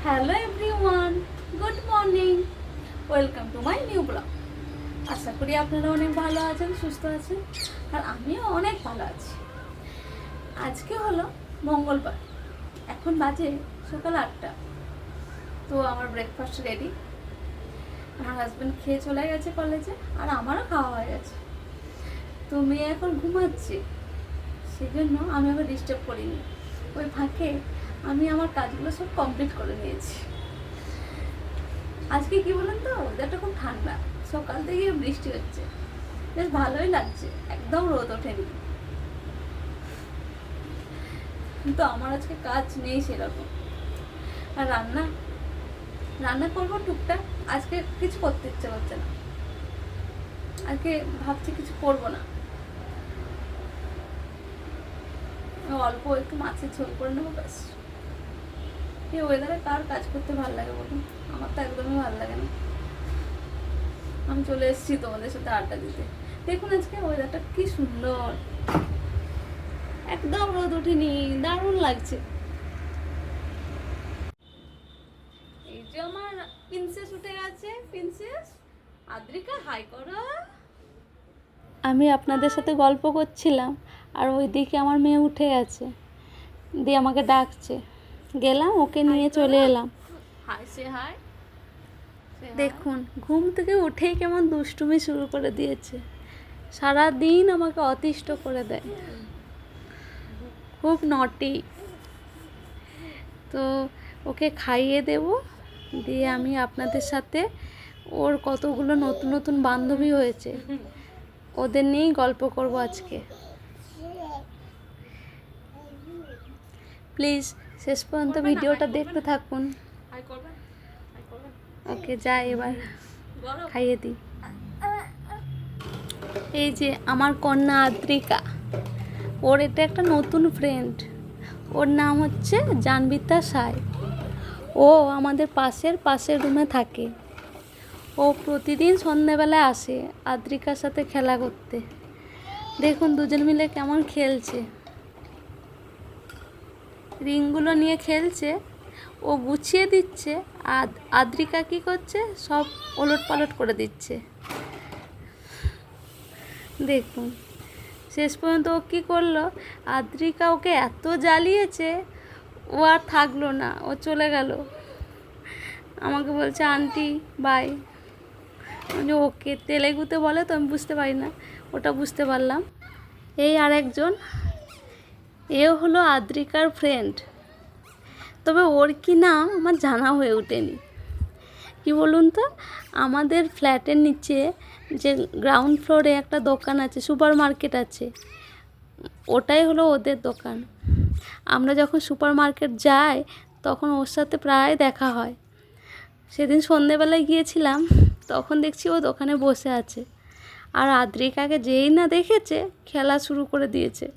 Hello everyone, good morning, welcome to my new blog. আশা করি আপনারা অনেক ভালো আছেন, সুস্থ আছেন, আর আমিও অনেক ভালো আছি। আজকে হলো মঙ্গলবার, এখন বাজে সকাল 8টা। তো আমার ব্রেকফাস্ট রেডি। আমার হাজব্যান্ড খেয়ে চলে গেছে কলেজে, আর আমারও খাওয়া হয়ে গেছে। তো মেয়ে এখন ঘুমাচ্ছে, সেই জন্য আমি আবার ডিস্টার্ব করিনি। ওই ফাঁকে আমি আমার কাজগুলো সব কমপ্লিট করে নিয়েছি। আজকে কি বলেন তো, ওয়েদারটা খুব ঠান্ডা, সকাল থেকে বৃষ্টি হচ্ছে, বেশ ভালোই লাগছে, একদম রোদ ওঠেনি। কিন্তু আমার আজকে কাজ নেই সেরকম। আর রান্না রান্না করবো টুকটাক। আজকে কিছু করতে ইচ্ছে করছে না, আজকে ভাবছি কিছু করবো না, অল্প একটু মাছের ঝোল করে নেবো ব্যাস। এই ওয়েদারে কার কাজ করতে ভালো লাগে বলুন? আমার তো একদমই ভালো লাগে না। আমি চলে এসেছি তোমাদের সাথে আড্ডা দিতে। দেখুন আজকে ওয়েদারটা কি সুন্দর, একদম রোদ ওঠেনি, দারুণ লাগছে। এই যে আমার প্রিন্সেস উঠে গেছে, প্রিন্সেস আদ্রিকা, হাই করো। আমি আপনাদের সাথে গল্প করছিলাম, আর ওইদিকে আমার মেয়ে উঠে গেছে, দিয়ে আমাকে ডাকছে। গেলাম, ওকে নিয়ে চলে এলাম। হাই সে হাই। দেখুন ঘুম থেকে উঠেই কেমন দুষ্টুমি শুরু করে দিয়েছে, সারা দিন আমাকে অতিষ্ঠ করে দেয়, খুব নটি। তো ওকে খাইয়ে দেব, দিয়ে আমি আপনাদের সাথে ওর কতগুলো নতুন নতুন বান্ধবী হয়েছে ওদের নিয়েই গল্প করব আজকে। প্লিজ শেষ পর্যন্ত ভিডিওটা দেখতে থাকুন। ওকে যাই এবার খাইয়ে দিই। এই যে আমার কন্যা আদ্রিকা, ওর এটা একটা নতুন ফ্রেন্ড, ওর নাম হচ্ছে জানবিতা সাই। ও আমাদের পাশের রুমে থাকে। ও প্রতিদিন সন্ধ্যেবেলায় আসে আদ্রিকার সাথে খেলা করতে। দেখুন দুজন মিলে কেমন খেলছে, রিংগুলো নিয়ে খেলছে। ও গুছিয়ে দিচ্ছে, আর আদ্রিকা কী করছে, সব ওলট পালট করে দিচ্ছে। দেখুন শেষ পর্যন্ত ও কী করলো, আদ্রিকা ওকে এত জ্বালিয়েছে, ও আর থাকলো না, ও চলে গেল। আমাকে বলছে আন্টি বাই। মানে ওকে তেলেগুতে বলে তো, আমি বুঝতে পারি না, ওটা বুঝতে পারলাম। এই আরেকজন, এও হলো আদ্রিকার ফ্রেন্ড, তবে ওর কি নাম আমার জানা হয়ে ওঠেনি। কি বলুন তো, আমাদের ফ্ল্যাটের নিচে যে গ্রাউন্ড ফ্লোরে একটা দোকান আছে, সুপার মার্কেট আছে, ওটাই হলো ওদের দোকান। আমরা যখন সুপার মার্কেট যাই তখন ওর সাথে প্রায় দেখা হয়। সেদিন সন্ধেবেলায় গিয়েছিলাম, তখন দেখছি ও দোকানে বসে আছে, আর আদ্রিকাকে যেই না দেখেছে খেলা শুরু করে দিয়েছে।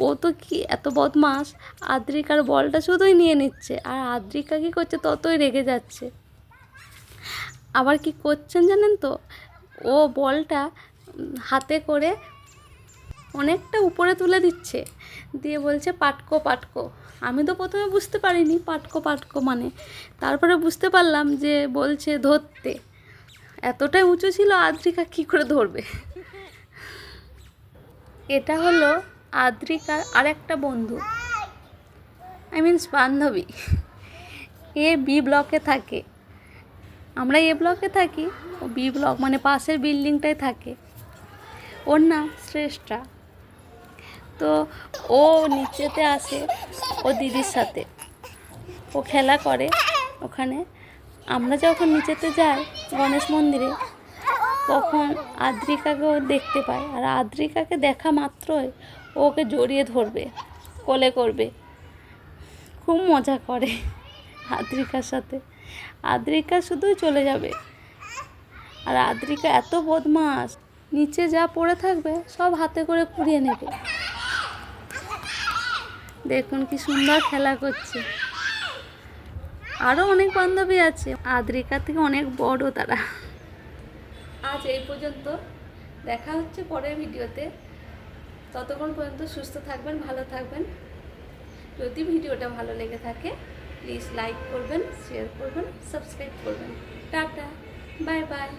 ও তো কি এত বদমাস, আদ্রিকার বলটা শুধুই নিয়ে নিচ্ছে, আর আদ্রিকা কী করছে ততই রেগে যাচ্ছে। আবার কি করছেন জানেন তো, ও বলটা হাতে করে অনেকটা উপরে তুলে দিচ্ছে, দিয়ে বলছে পাটকো পাটকো। আমি তো প্রথমে বুঝতে পারিনি পাটকো পাটকো মানে, তারপরে বুঝতে পারলাম যে বলছে ধরতে। এতটাই উঁচু ছিল, আদ্রিকা কী করে ধরবে। এটা হলো আদ্রিকার আরেকটা বন্ধু, মিনস বান্ধবী। এ বি ব্লকে থাকে, আমরা এ ব্লকে থাকি, ও বি ব্লক মানে পাশের বিল্ডিংটায় থাকে। ওর নাম শ্রেষ্ঠা। তো ও নিচেতে আসে ও দিদির সাথে, ও খেলা করে ওখানে। আমরা যখন নিচেতে যাই গণেশ মন্দিরে, তখন আদ্রিকাকে ও দেখতে পায়, আর আদ্রিকাকে দেখা মাত্রই ওকে জড়িয়ে ধরবে, কোলে করবে, খুব মজা করে আদ্রিকার সাথে। আদ্রিকা শুধুই চলে যাবে, আর আদ্রিকা এত বদমাস, নিচে যা পড়ে থাকবে সব হাতে করে কুড়িয়ে নেবে। দেখুন কি সুন্দর খেলা করছে। আরও অনেক বান্ধবী আছে, আদ্রিকা থেকে অনেক বড় তারা। আজ এই পর্যন্ত, দেখা হচ্ছে পরের ভিডিওতে। ততক্ষণ পর্যন্ত সুস্থ থাকবেন, ভালো থাকবেন। যদি ভিডিওটা ভালো লেগে থাকে প্লিজ লাইক করবেন, শেয়ার করবেন, সাবস্ক্রাইব করবেন। Tata, bye bye.